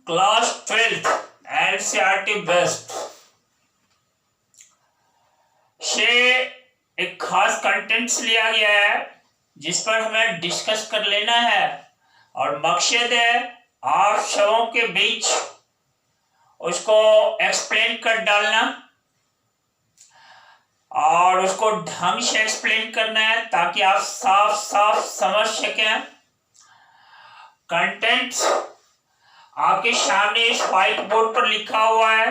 Class 12 NCERT best से एक खास कंटेंट्स लिया गया है जिस पर हमें डिस्कस कर लेना है और मकसद है आप सबों के बीच उसको एक्सप्लेन कर डालना और उसको ढंग से एक्सप्लेन करना है ताकि आप साफ साफ समझ सकें। कंटेंट्स आपके सामने इस व्हाइट बोर्ड पर लिखा हुआ है,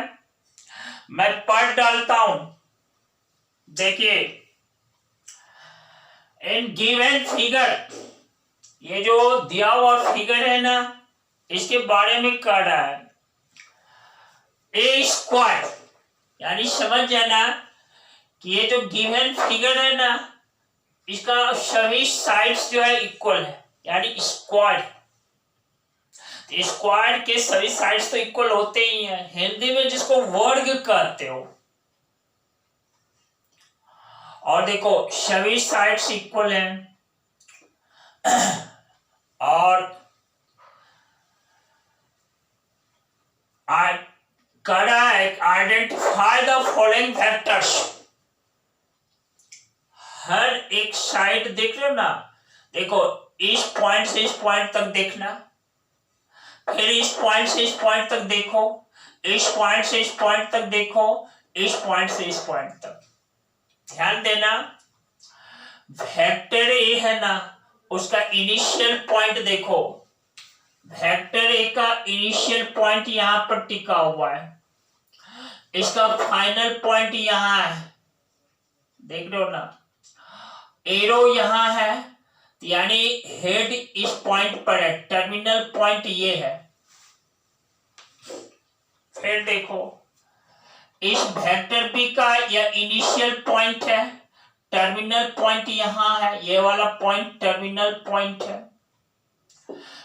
मैं पढ़ डालता हूं। देखिए, इन गिवन फिगर, ये जो दिया हुआ फिगर है ना, इसके बारे में कह रहा है। ए स्क्वायर यानी समझ जाना कि ये जो गिवन फिगर है ना, इसका सभी साइड्स जो है इक्वल है, यानी स्क्वायर। स्क्वायर के सभी साइड्स तो इक्वल होते ही हैं, हिंदी में जिसको वर्ग कहते हो। और देखो सभी साइड्स इक्वल हैं और आइडेंटिफाई द फॉलोइंग फैक्टर्स। हर एक साइड देख रहे हो ना, देखो इस पॉइंट से इस पॉइंट तक देखना, फिर इस पॉइंट से इस पॉइंट तक देखो, इस पॉइंट से इस पॉइंट तक देखो, इस पॉइंट से इस पॉइंट तक। ध्यान देना, वेक्टर ए है ना, उसका इनिशियल पॉइंट देखो। वेक्टर ए का इनिशियल पॉइंट यहां पर टिका हुआ है, इसका फाइनल पॉइंट यहां है, देख रहे हो ना। एरो यहां है, यानी हेड इस पॉइंट पर है, टर्मिनल पॉइंट ये है। फिर देखो इस वेक्टर बी का यह इनिशियल पॉइंट है, टर्मिनल पॉइंट यहां है, ये वाला पॉइंट टर्मिनल पॉइंट है।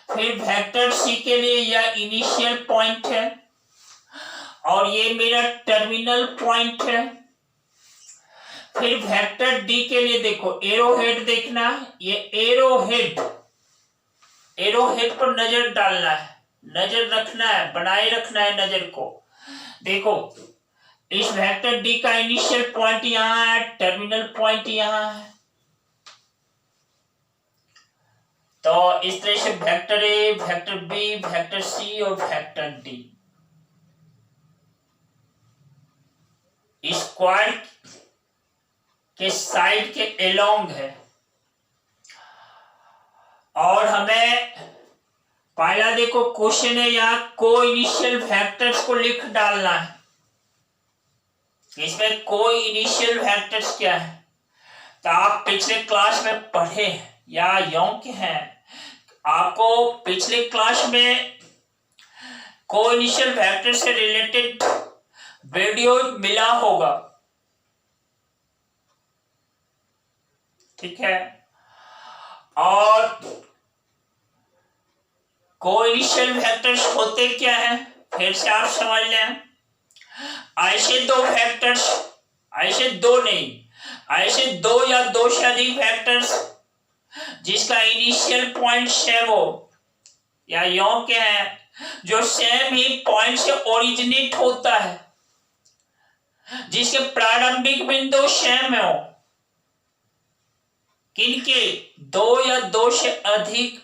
फिर वेक्टर सी के लिए यह इनिशियल पॉइंट है और ये मेरा टर्मिनल पॉइंट है। फिर वेक्टर डी के लिए देखो, एरो हेड देखना, ये एरो हेड पर नजर डालना है, नजर रखना है, बनाए रखना है नजर को। देखो इस वेक्टर डी का इनिशियल पॉइंट यहां है, टर्मिनल पॉइंट यहां है। तो इस तरह से vector A, vector B, vector C और वेक्टर डी स्क्वायर के साइड के एलोंग है। और हमें पहला देखो क्वेश्चन है, यहां को इनिशियल वेक्टर्स को लिख डालना है। इसमें को इनिशियल वेक्टर्स क्या है, तो आप पिछले क्लास में पढ़े या योग्य हैं, आपको पिछले क्लास में को इनिशियल वेक्टर से रिलेटेड वीडियो मिला होगा, ठीक है। और को इनिशियल वेक्टर्स होते क्या हैं, फिर से आप समझ लें। ऐसे दो वेक्टर्स, ऐसे दो नहीं, ऐसे दो या दो से अधिक वेक्टर्स जिसका इनिशियल पॉइंट सेम हो, या योग्य है जो सेम ही पॉइंट से ओरिजिनेट होता है, जिसके प्रारंभिक बिंदु सेम हो। किनके, दो या दो से अधिक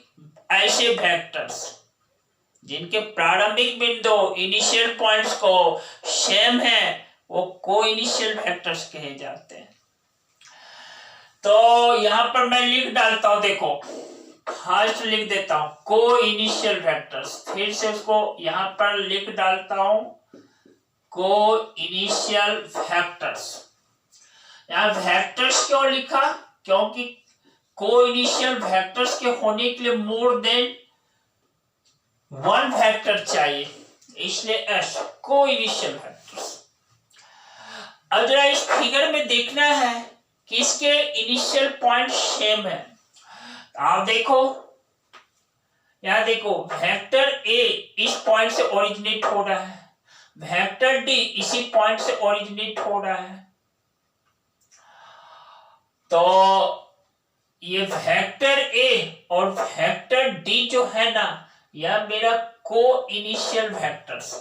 ऐसे वेक्टर्स जिनके प्रारंभिक बिंदु इनिशियल पॉइंट्स को सेम है, वो को इनिशियल वेक्टर्स कहे जाते हैं। तो यहां पर मैं लिख डालता हूं, देखो फर्स्ट लिख देता हूं को इनिशियल वेक्टर्स, फिर से उसको यहां पर लिख डालता हूं को इनिशियल वेक्टर्स। यहां वेक्टर्स क्यों लिखा, क्योंकि को इनिशियल वेक्टर्स के होने के लिए मोर देन वन वेक्टर चाहिए, इसलिए एस को इनिशियल वेक्टर्स। अब जरा इस फिगर में देखना है कि इसके इनिशियल पॉइंट सेम है। आप देखो, यहां देखो वेक्टर ए इस पॉइंट से ओरिजिनेट हो रहा है, वेक्टर डी इसी पॉइंट से ओरिजिनेट हो रहा है। तो ये वेक्टर ए और वेक्टर डी जो है ना, यह मेरा को इनिशियल वेक्टर्स।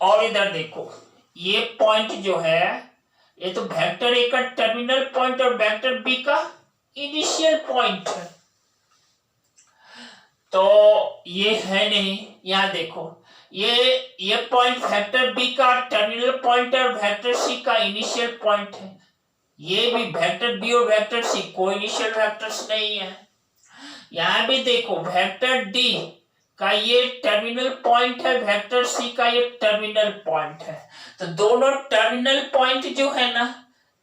और इधर देखो ये पॉइंट जो है ये तो वेक्टर ए का टर्मिनल पॉइंट और वेक्टर बी का इनिशियल पॉइंट है, तो ये है नहीं। यहां देखो ये पॉइंट वेक्टर बी का टर्मिनल पॉइंट और वेक्टर सी का इनिशियल पॉइंट है। ये भी वेक्टर बी और वेक्टर सी कोई इनिशियल वेक्टर्स नहीं है। यहां भी देखो वेक्टर डी का ये टर्मिनल पॉइंट है, वेक्टर सी का ये टर्मिनल पॉइंट है, तो दोनों टर्मिनल पॉइंट जो है ना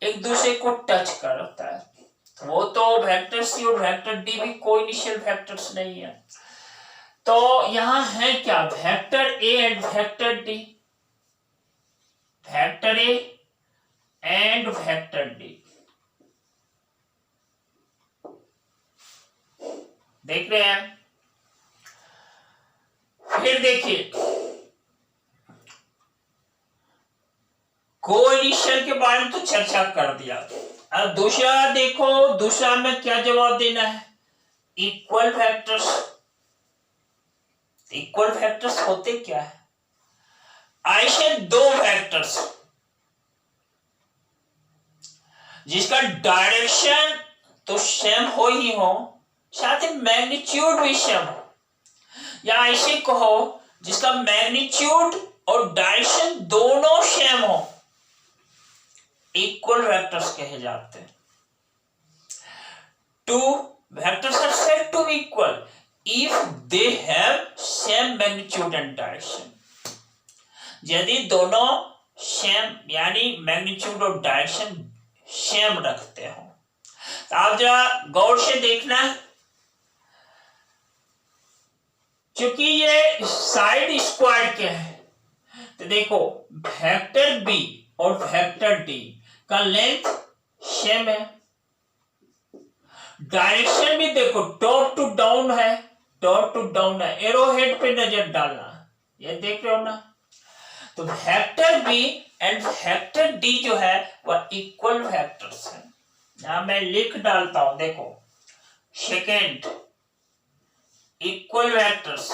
एक दूसरे को टच करता है, वो तो वेक्टर सी और वेक्टर डी भी कोई इनिशियल वेक्टर्स नहीं है। तो यहां है क्या, vector A and vector D, vector A and vector D. देख रहे हैं। फिर देखिए कोइनिशियल के बारे में तो चर्चा कर दिया। अब दूसरा देखो, दूसरा में क्या जवाब देना है, इक्वल वेक्टर्स। इक्वल वेक्टर्स होते क्या है, ऐसे दो वेक्टर्स जिसका डायरेक्शन तो सेम हो ही हो, साथ ही मैग्नीट्यूड भी सेम हो, या ऐसे कहो जिसका मैग्नीट्यूड और डायरेक्शन दोनों सेम हो, इक्वल वेक्टर्स कहे जाते हैं। Two vectors are said to be equal if they have same magnitude and direction. यदि दोनों सेम यानी मैग्नीट्यूड और डायरेक्शन सेम रखते हो। तो आप जरा गौर से देखना, क्योंकि ये साइड स्क्वायर के हैं, तो देखो वेक्टर बी और वेक्टर डी का लेंथ सेम है, डायरेक्शन भी देखो टॉप टू डाउन है, टॉप टू डाउन है, एरो हेड पे नजर डालना, ये देख रहे हो ना। तो vector B and vector D जो है वह इक्वल वेक्टर्स है। यहां मैं लिख डालता हूं, देखो second equal vectors,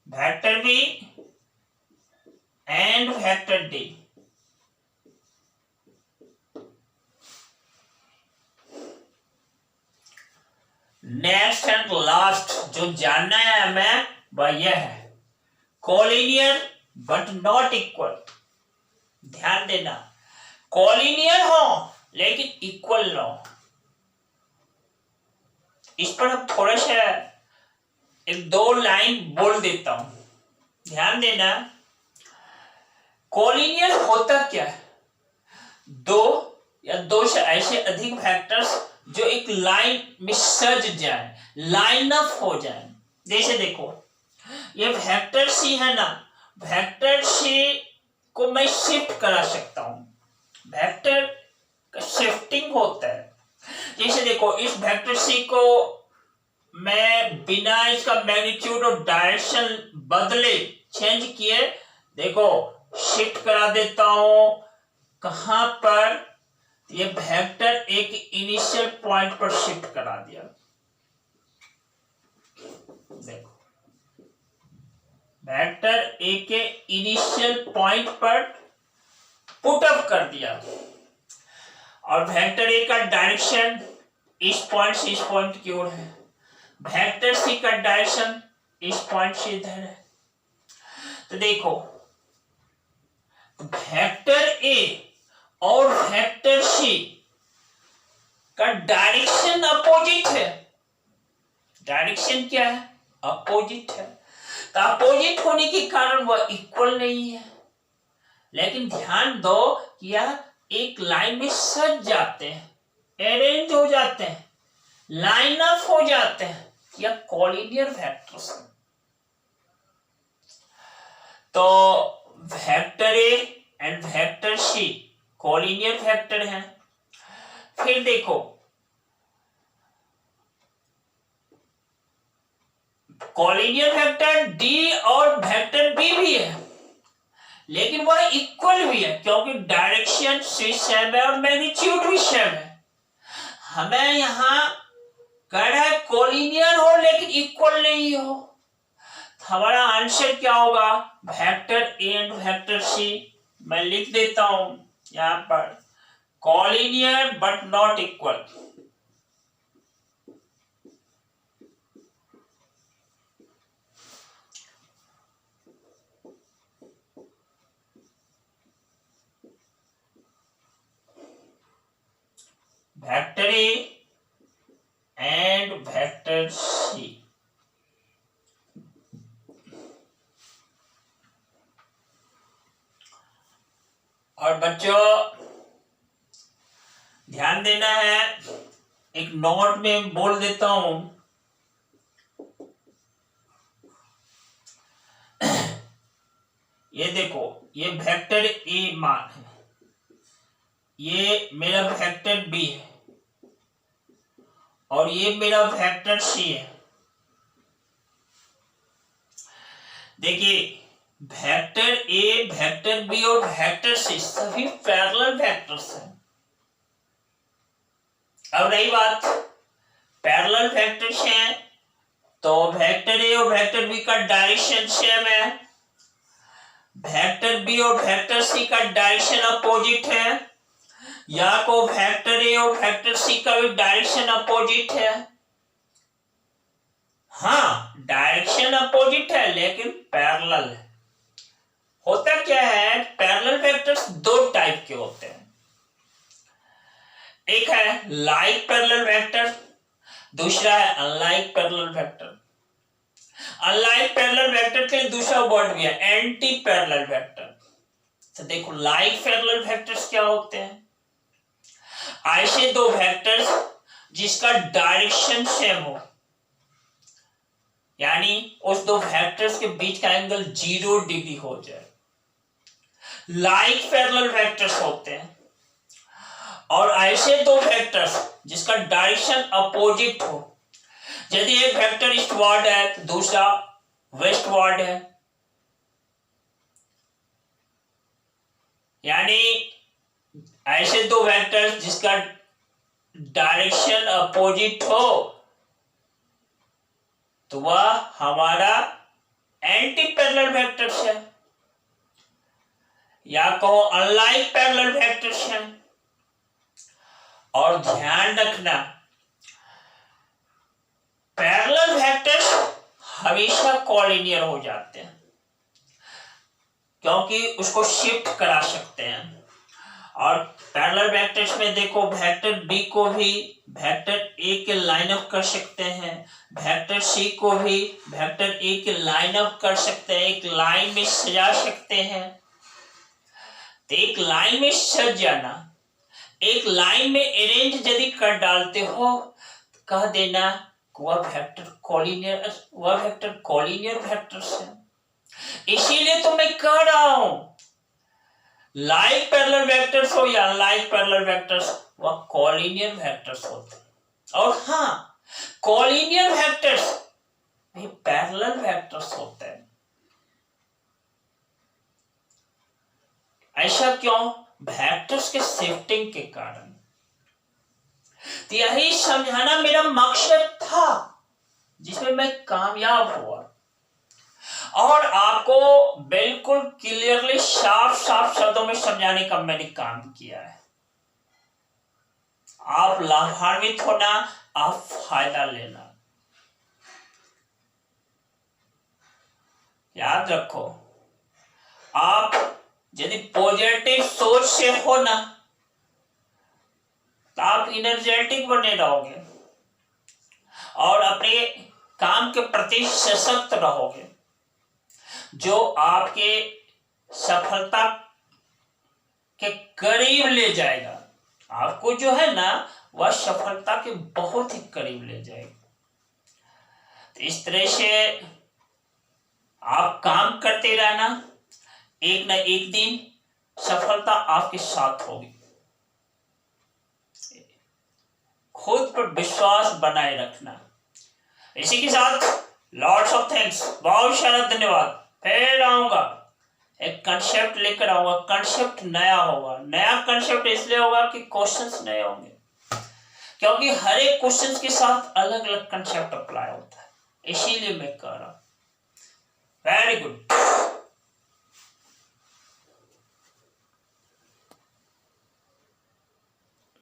vector B and vector D. Next and last जो जानना है हमें वह यह है, कोलिनियर बट नॉट इक्वल। ध्यान देना, कोलिनियर हो लेकिन इक्वल ना हो। इस पर हम थोड़ा सा एक दो लाइन बोल देता हूं, ध्यान देना। कोलिनियर होता क्या है, दो या दो से ऐसे अधिक वेक्टर्स जो एक लाइन में सज जाए, लाइन अप हो जाए। जैसे देखो ये वेक्टर सी है ना, वेक्टर सी को मैं शिफ्ट करा सकता हूं, वेक्टर का शिफ्टिंग होता है। जैसे देखो इस वेक्टर सी को मैं बिना इसका मैग्नीट्यूड और डायरेक्शन बदले चेंज किए, देखो शिफ्ट करा देता हूं कहां पर, ये वेक्टर एक इनिशियल पॉइंट पर शिफ्ट करा दिया। देखो वेक्टर ए के इनिशियल पॉइंट पर पुट अप कर दिया, और वेक्टर ए का डायरेक्शन इस पॉइंट से इस पॉइंट की ओर है, वेक्टर सी का डायरेक्शन इस पॉइंट से इधर है। तो देखो वेक्टर ए और वेक्टर सी का डायरेक्शन अपोजिट है। डायरेक्शन क्या है, अपोजिट है। तो अपोजिट होने के कारण वह इक्वल नहीं है। लेकिन ध्यान दो कि यह एक लाइन में सज जाते हैं, अरेंज हो जाते हैं, लाइन अप हो जाते हैं, यह कोलिनियर वेक्टर्स हैं। तो vector A and vector C collinear vector हैं। फिर देखो कोलिनियर वेक्टर डी और वेक्टर बी भी है। लेकिन वह इक्वल भी है क्योंकि डायरेक्शन से सेम है और मैग्नीट्यूड भी सेम है। हमें यहाँ कह रहा है कोलिनियर हो लेकिन इक्वल नहीं हो। हमारा आंसर क्या होगा? Vector A and vector C. मैं लिख देता हूं यहां पर, collinear but not equal. Vector A and vector C. और बच्चों ध्यान देना है, एक नोट में बोल देता हूं, ये देखो ये वेक्टर ए मान है, ये मेरा वेक्टर बी है और ये मेरा वेक्टर सी है। देखिए वेक्टर ए, वेक्टर बी और वेक्टर सी सभी पैरेलल वेक्टर्स हैं। अब रही बात पैरेलल वेक्टर्स हैं तो वेक्टर ए और वेक्टर बी का डायरेक्शन सेम है, वेक्टर बी और वेक्टर सी का डायरेक्शन अपोजिट है, या को वेक्टर ए और वेक्टर सी का भी डायरेक्शन अपोजिट है। हाँ डायरेक्शन अपोजिट है लेकिन पैरेलल है। होता क्या है, पैरेलल वेक्टर्स दो टाइप के होते हैं, एक है लाइक पैरेलल वेक्टर, दूसरा है unlike parallel vector. Unlike parallel vector के लिए दूसरा वर्ड भी है एंटी पैरेलल वेक्टर। तो देखो लाइक पैरेलल वेक्टर्स क्या होते हैं, ऐसे दो वेक्टर्स जिसका डायरेक्शन सेम हो, यानी उस दो वेक्टर्स के बीच का एंगल 0 डिग्री हो जाए, लाइक पैरेलल वेक्टर्स होते हैं। और ऐसे दो वेक्टर्स जिसका डायरेक्शन अपोजिट हो, यदि एक वेक्टर ईस्टवर्ड है तो दूसरा वेस्टवर्ड है, यानी ऐसे दो वेक्टर्स जिसका डायरेक्शन अपोजिट हो तो वह हमारा एंटी पैरेलल वेक्टर्स है, या कहो अनलाइक पैरेलल वेक्टर्स है। और ध्यान रखना पैरेलल वेक्टर्स हमेशा कॉलिनियर हो जाते हैं क्योंकि उसको शिफ्ट करा सकते हैं। और पैरेलल वेक्टर्स में देखो वेक्टर बी को भी वेक्टर ए के लाइन अप कर सकते हैं, वेक्टर सी को भी वेक्टर ए के लाइन अप कर सकते हैं, एक लाइन में सजा सकते हैं। तो एक लाइन में सज जाना, एक लाइन में अरेंज यदि कर डालते हो तो कह देना वह वेक्टर कॉलिनियर वेक्टर्स है। इसीलिए तो मैं कह रहा हूं लाइक पैरेलल वेक्टर्स हो या अनलाइक पैरेलल वेक्टर्स वह कॉलिनियर वेक्टर्स होते हैं। और हाँ कॉलिनियर वेक्टर्स भी पैरेलल वेक्टर्स होते हैं। ऐसा क्यों? वेक्टर्स के शिफ्टिंग के कारण। तो यही समझाना मेरा मकसद था जिसमें मैं कामयाब हुआ और आपको बिल्कुल क्लियरली साफ साफ शब्दों में समझाने का मैंने काम किया है। आप लाभान्वित होना, आप फायदा लेना। याद रखो आप यदि पॉजिटिव सोच से हो ना तो आप एनर्जेटिक बने रहोगे और अपने काम के प्रति सशक्त रहोगे, जो आपके सफलता के करीब ले जाएगा। आपको जो है ना वह सफलता के बहुत ही करीब ले जाएगा। तो इस तरह से आप काम करते रहना, एक न एक दिन सफलता आपके साथ होगी। खुद पर विश्वास बनाए रखना। इसी के साथ लॉट्स ऑफ थैंक्स, बहुत सारा धन्यवाद। फिर आऊंगा एक कंसेप्ट लेकर आऊंगा, कंसेप्ट नया होगा। नया कंसेप्ट इसलिए होगा कि क्वेश्चंस नए होंगे, क्योंकि हर एक क्वेश्चंस के साथ अलग अलग कंसेप्ट अप्लाई होता है, इसीलिए मैं कह रहा हूं। Very good.